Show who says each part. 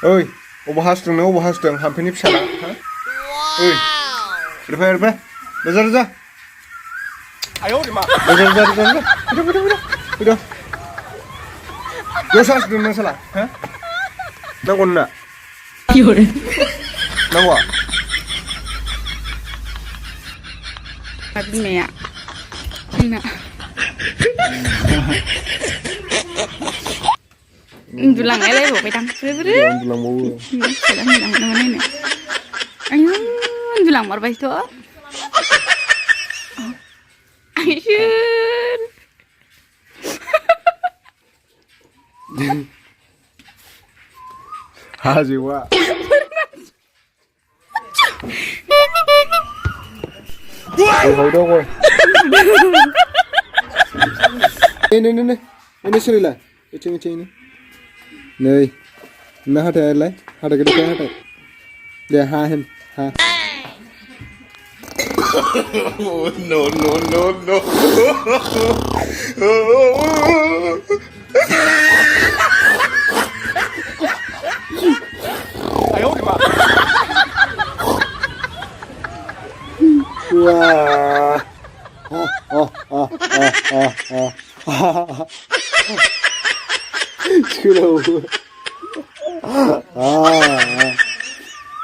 Speaker 1: ओइ अबाव हासुदों नों अबाव हासुदों हाम्फेनि फिसाला हा ओइ ओरैफाय ओरैफाय रोजा रोजा रोजा रोजा रोजा फैद' बेयावसो हासुदों नों साला हा नांगौ नोंना नांगौ
Speaker 2: बिमाया जोंना उन्दुलांनायलायबावबायदां
Speaker 1: उन्दुलांबावो
Speaker 2: उन्दुलांबावनायनो आयु उन्दुलांमारबायथ' आइसोर
Speaker 1: हाजोआ नै सोरैलाय इथिं नै ना हाथायालाय हाथाय गेदेरखाय हाथाय दे हा होन हा no no no no Wah. Chưa đâu.